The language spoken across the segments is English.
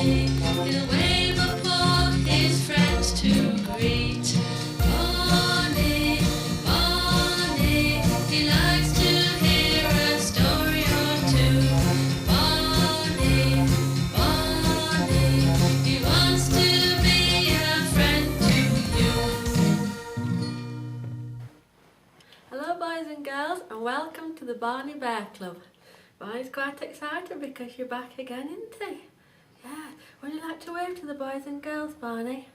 Barney, he'll wave a paw his friends to greet. Barney, Barney, he likes to hear a story or two. Barney, Barney, he wants to be a friend to you. Hello boys and girls, and welcome to the Barney Bear Club. Barney's quite excited because you're back again, isn't he? Yeah. Would you like to wave to the boys and girls, Barney?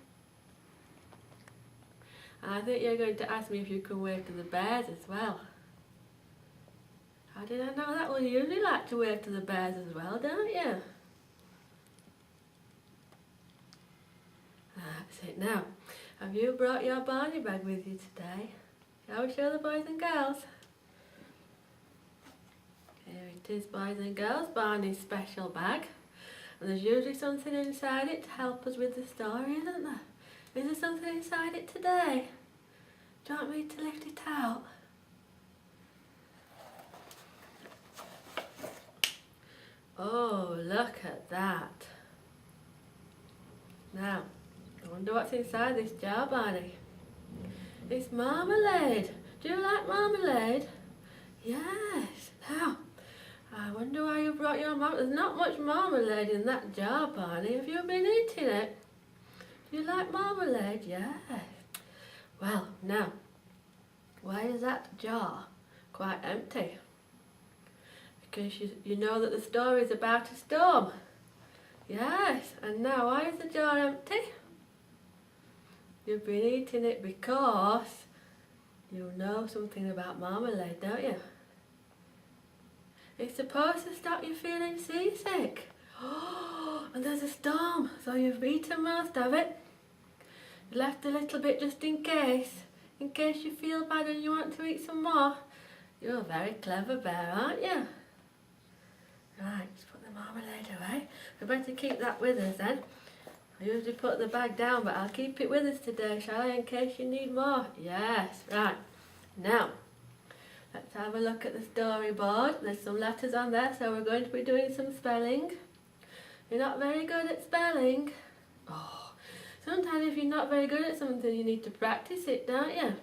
I think you're going to ask me if you can wave to the bears as well. How did I know that? Well, you usually like to wave to the bears as well, don't you? That's it now. Have you brought your Barney bag with you today? Shall we show the boys and girls? Here it is, boys and girls, Barney's special bag. And there's usually something inside it to help us with the story, isn't there? Is there something inside it today? Do you want me to lift it out? Oh, look at that. Now, I wonder what's inside this jar, Barney. It's marmalade. Do you like marmalade? Yes. Now, I wonder why you brought your marmalade. There's not much marmalade in that jar, Barney. Have you been eating it? Do you like marmalade? Yes. Well, now, why is that jar quite empty? Because you know that the story is about a storm. Yes. And now, why is the jar empty? You've been eating it because you know something about marmalade, don't you? It's supposed to stop you feeling seasick. Oh, and there's a storm, so you've eaten most of it. You left a little bit just in case you feel bad and you want to eat some more. You're a very clever bear, aren't you? Right, just put the marmalade away. We better keep that with us then. I usually put the bag down, but I'll keep it with us today, shall I, in case you need more? Yes, right. Now, let's have a look at the storyboard. There's some letters on there, so we're going to be doing some spelling. You're not very good at spelling? Oh, sometimes if you're not very good at something, you need to practice it, don't you?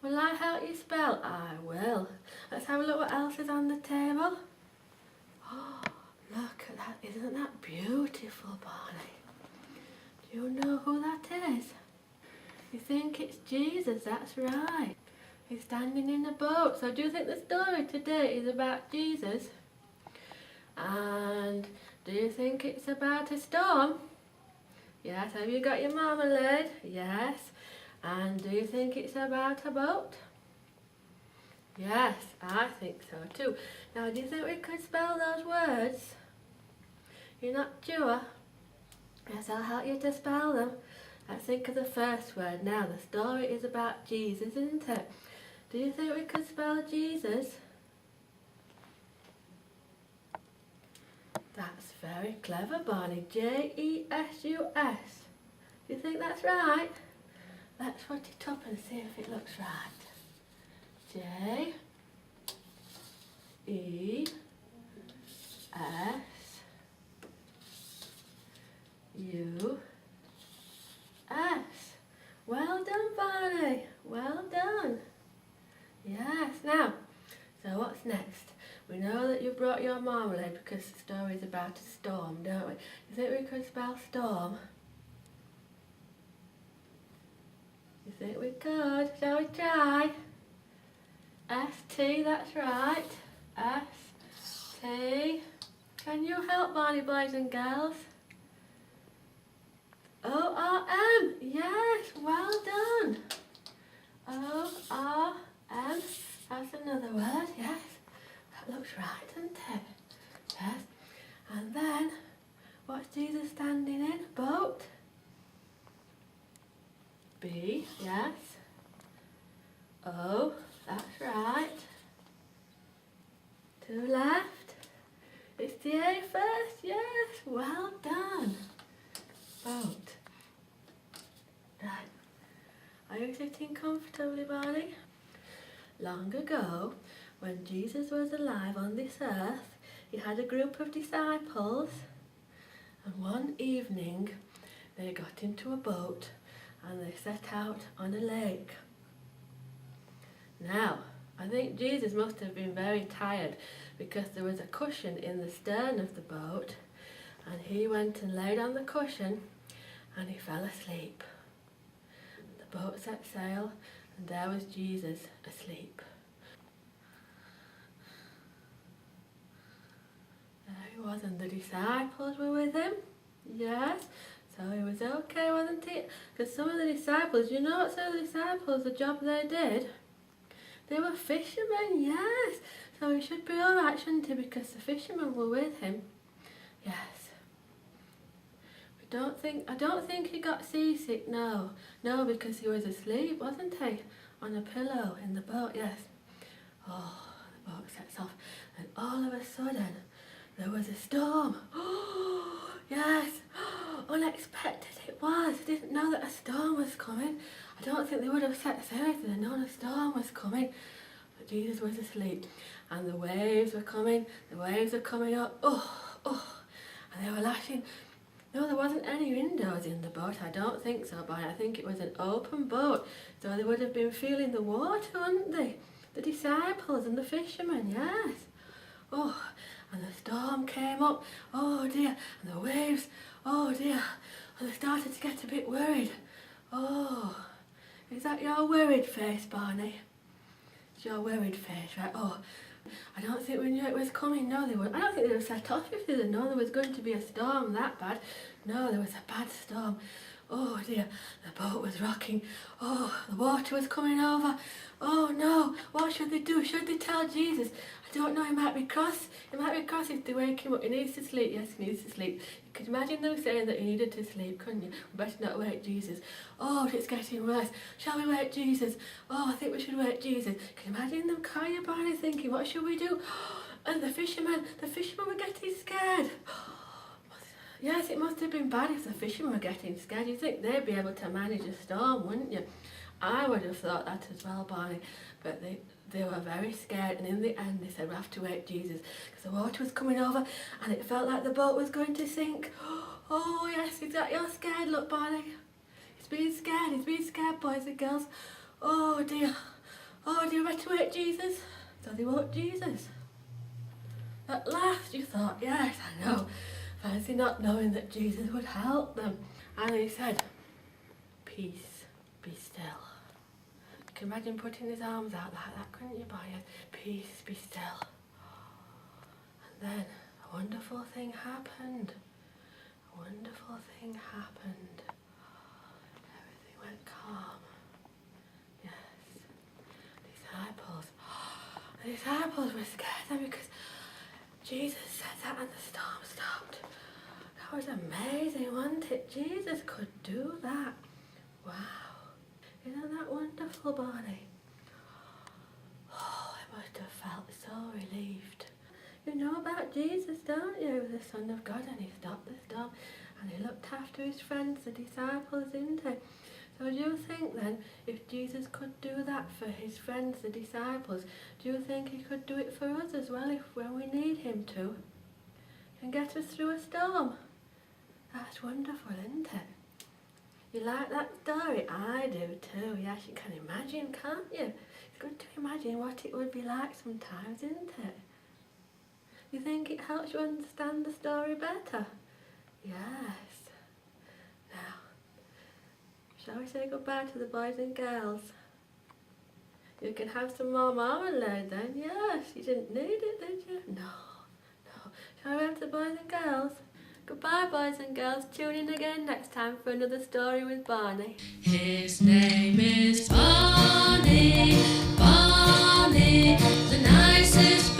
Will I help you spell? I will. Let's have a look what else is on the table. Oh, look at that. Isn't that beautiful, Barney? Do you know who that is? You think it's Jesus? That's right. He's standing in a boat. So do you think the story today is about Jesus? And do you think it's about a storm? Yes. Have you got your marmalade? Yes. And do you think it's about a boat? Yes, I think so too. Now, do you think we could spell those words? You're not sure? Yes, I'll help you to spell them. Let's think of the first word. Now, the story is about Jesus, isn't it? Do you think we could spell Jesus? That's very clever, Barney. J-E-S-U-S. Do you think that's right? Let's put it up and see if it looks right. J E S U S. Well done, Barney. Well done. Yes. Now, so what's next? We know that you brought your marmalade because the story is about a storm, don't we? You think we could spell storm? You think we could? Shall we try? S-T, that's right. S-T. Can you help, Barney, boys and girls? O-R-M. Yes, well done. O-R-M. That's another word, yes. That looks right, doesn't it? Yes. And then, what's Jesus standing in? Boat. B, yes. O, that's right. To left. It's the A first, yes. Well done. Boat. Right. Are you sitting comfortably, Barney? Long ago, when Jesus was alive on this earth, he had a group of disciples, And one evening they got into a boat and they set out on a lake. Now, I think Jesus must have been very tired because there was a cushion in the stern of the boat, and he went and laid on the cushion and he fell asleep. The boat set sail and there was Jesus asleep. There he was, and the disciples were with him. Yes, so he was okay, wasn't he? Because some of the disciples, you know what some of the disciples, the job they did? They were fishermen, yes. So he should be alright, shouldn't he? Because the fishermen were with him. Yes. I don't think he got seasick, no. No, because he was asleep, wasn't he? On a pillow in the boat, yes. Oh, the boat sets off, and all of a sudden, there was a storm. Oh, yes. Unexpected it was. I didn't know that a storm was coming. I don't think they would have set sail if they'd known a storm was coming. But Jesus was asleep, and the waves were coming. The waves were coming up. And they were lashing. No, there wasn't any windows in the boat. I don't think so, but I think it was an open boat. So they would have been feeling the water, wouldn't they? The disciples and the fishermen, yes. Oh, and the storm came up. Oh dear. And the waves. Oh dear. And they started to get a bit worried. Oh, is that your worried face, Barney? It's your worried face, right? Oh, I don't think we knew it was coming. No, they weren't. I don't think they would have set off if they'd known there was going to be a storm that bad. No, there was a bad storm. Oh dear, the boat was rocking. Oh, the water was coming over. Oh no, what should they do? Should they tell Jesus? I don't know, he might be cross. He might be cross if they wake him up. He needs to sleep. Yes, he needs to sleep. You could imagine them saying that he needed to sleep, couldn't you? We better not wake Jesus. Oh, it's getting worse. Shall we wake Jesus? Oh, I think we should wake Jesus. Can you imagine them crying about it, thinking, what should we do? And the fishermen were getting scared. Yes, it must have been bad if the fishermen were getting scared. You'd think they'd be able to manage a storm, wouldn't you? I would have thought that as well, Barney. But they were very scared, and in the end they said, we have to wake Jesus, because the water was coming over and it felt like the boat was going to sink. Oh yes, is that you're scared? Look, Barney. He's being scared, boys and girls. Oh dear, we better wake Jesus. So they woke Jesus. At last, you thought, yes, I know. Fancy not knowing that Jesus would help them. And he said, peace, be still. You can imagine putting his arms out like that, couldn't you, Barney? Peace, be still. And then a wonderful thing happened. A wonderful thing happened. Everything went calm. Yes. The disciples were scared then because Jesus said that and the storm stopped. That was amazing, wasn't it? Jesus could do that. Wow. Isn't that wonderful, Barney? Oh, I must have felt so relieved. You know about Jesus, don't you? He was the Son of God and he stopped the storm and he looked after his friends, the disciples, didn't he? So do you think then, if Jesus could do that for his friends, the disciples, do you think he could do it for us as well when we need him to? And get us through a storm? That's wonderful, isn't it? You like that story? I do too. Yes, you can imagine, can't you? It's good to imagine what it would be like sometimes, isn't it? You think it helps you understand the story better? Yes. Now, shall we say goodbye to the boys and girls? You can have some more marmalade then. Yes, you didn't need it, did you? No. Shall we have the boys and girls? Goodbye, boys and girls. Tune in again next time for another story with Barney. His name is Barney, Barney, the nicest